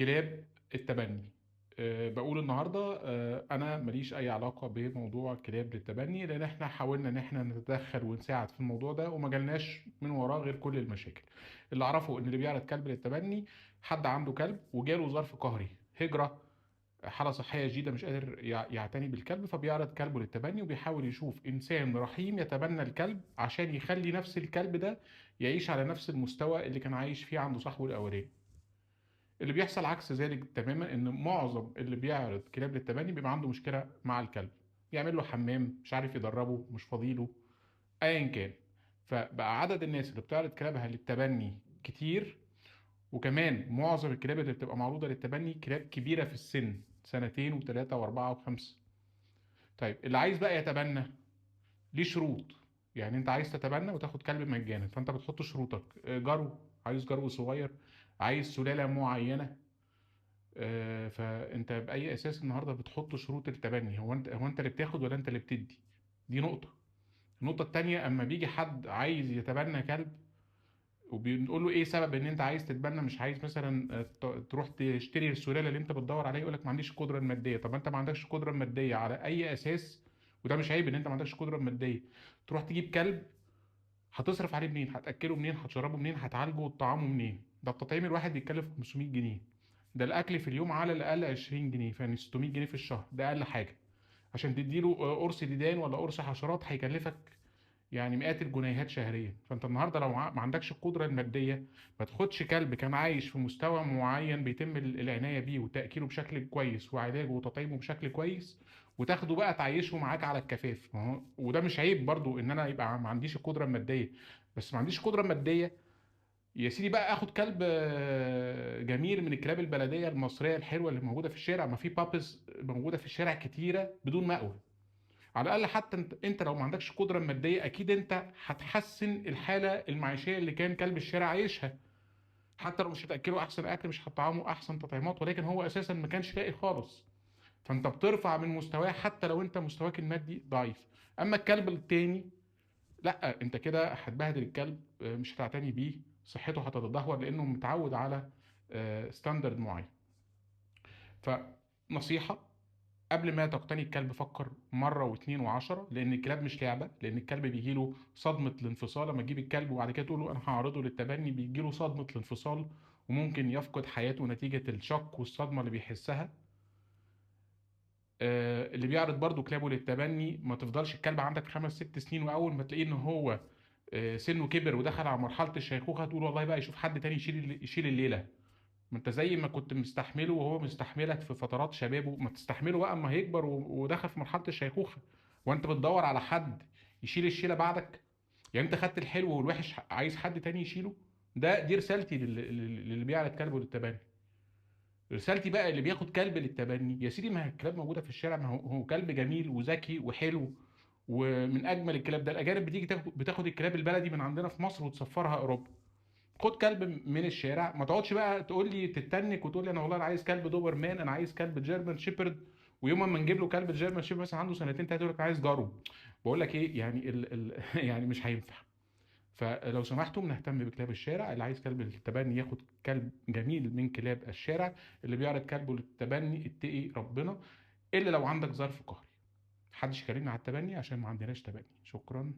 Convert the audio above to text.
كلاب التبني. بقول النهارده انا ماليش اي علاقه بموضوع كلاب للتبني، لان احنا حاولنا ان احنا نتدخل ونساعد في الموضوع ده وما جالناش من وراه غير كل المشاكل. اللي اعرفه ان اللي بيعرض كلب للتبني حد عنده كلب وجاله ظرف قهري، هجره، حاله صحيه جديده، مش قادر يعتني بالكلب، فبيعرض كلبه للتبني وبيحاول يشوف انسان رحيم يتبنى الكلب عشان يخلي نفس الكلب ده يعيش على نفس المستوى اللي كان عايش فيه عنده صاحبه الاولاني. اللي بيحصل عكس ذلك تماما، ان معظم اللي بيعرض كلاب للتبني بيبقى عنده مشكله مع الكلب، يعمل له حمام، مش عارف يدربه، مش فاضيله، ايا كان. فبقى عدد الناس اللي بتعرض كلابها للتبني كتير. وكمان معظم الكلاب اللي بتبقى معروضه للتبني كلاب كبيره في السن، سنتين وثلاثه واربعه وخمسه. طيب اللي عايز بقى يتبنى ليه شروط. يعني انت عايز تتبنى وتاخد كلب مجانا، فانت بتحط شروطك: جرو، عايز جرو صغير، عايز سلاله معينه. فانت باي اساس النهارده بتحط شروط التبني؟ هو انت اللي بتاخد ولا انت اللي بتدي؟ دي نقطه. النقطه التانيه، اما بيجي حد عايز يتبنى كلب وبنقول له ايه سبب ان انت عايز تتبنى، مش عايز مثلا تروح تشتري السلاله اللي انت بتدور عليها، يقول لك ما عنديش قدره ماديه. طب انت ما عندكش قدره ماديه على اي اساس؟ وده مش عيب ان انت ما عندكش قدره ماديه تروح تجيب كلب. هتصرف عليه منين؟ هتاكله منين؟ هتشربه منين؟ هتعالجه وتطعمه منين؟ ده التطعيم الواحد بيتكلف 500 جنيه. ده الاكل في اليوم على الاقل 20 جنيه، يعني 600 جنيه في الشهر، ده اقل حاجه. عشان تديله قرص ديدان ولا قرص حشرات هيكلفك يعني مئات الجنيهات شهريا. فانت النهارده لو ما عندكش القدره الماديه، ما تاخدش كلب كان عايش في مستوى معين بيتم العنايه بيه وتاكيله بشكل كويس وعلاجه وتطعيمه بشكل كويس، وتاخده بقى تعيشه معاك على الكفاف. ما هو وده مش عيب برضو ان انا يبقى ما عنديش القدره الماديه، بس ما عنديش قدره ماديه. يا سيدي بقى اخد كلب جميل من الكلاب البلديه المصريه الحلوه اللي موجوده في الشارع. ما في بابز موجوده في الشارع كتيره بدون مأوى. على الاقل حتى انت لو ما عندكش قدره ماديه، اكيد انت هتحسن الحاله المعيشيه اللي كان كلب الشارع عايشها. حتى لو مش هتاكله احسن اكل، مش هتطعمه احسن تطعيمات، ولكن هو اساسا ما كانش لاقي خالص. فانت بترفع من مستواه حتى لو انت مستواك المادي ضعيف. اما الكلب التاني، لا، انت كده هتبهدل الكلب، مش هتعتني بيه، صحته هتتدهور لانه متعود على ستاندرد معين. فنصيحة: قبل ما تقتني الكلب فكر مرة واتنين وعشرة، لأن الكلاب مش لعبة. لأن الكلب بيجيله صدمة الانفصال لما تجيب الكلب وبعد كده تقول له أنا هعرضه للتبني، بيجيله صدمة الانفصال وممكن يفقد حياته نتيجة الشك والصدمة اللي بيحسها. اللي بيعرض برضو كلابه للتبني، ما تفضلش الكلب عندك 5 6 سنين وأول ما تلاقيه إن هو سنه كبر ودخل على مرحلة الشيخوخة تقول والله بقى يشوف حد تاني يشيل الليلة. ما انت زي ما كنت مستحمله وهو مستحملك في فترات شبابه، ما تستحمله بقى اما هيكبر ودخل في مرحلة الشيخوخة. وانت بتدور على حد يشيل الشيلة بعدك؟ يعني انت خدت الحلو والوحش، عايز حد تاني يشيله؟ دي رسالتي للي بيعرض كلبه للتبني. رسالتي بقى اللي بياخد كلب للتبني: يا سيدي ما هي الكلاب موجودة في الشارع، ما هو كلب جميل وذكي وحلو ومن اجمل الكلاب. ده الاجانب بتيجي بتاخد الكلاب البلدي من عندنا في مصر وتسفرها اوروبا. خد كلب من الشارع، ما تقعدش بقى تقول لي تتنك وتقول لي انا والله انا عايز كلب دوبرمان، انا عايز كلب جيرمان شيبرد. ويوم ما نجيب له كلب جيرمان شيبرد مثلا عنده سنتين تلاته يقول لك عايز جارو. بقول لك ايه يعني يعني مش هينفع. فلو سمحتم نهتم بكلاب الشارع. اللي عايز كلب للتبني ياخد كلب جميل من كلاب الشارع. اللي بيعرض كلبه للتبني اتقي ربنا، الا لو عندك ظرف قهري. محدش يكلمني على التبني عشان ما عندناش تبني. شكرا.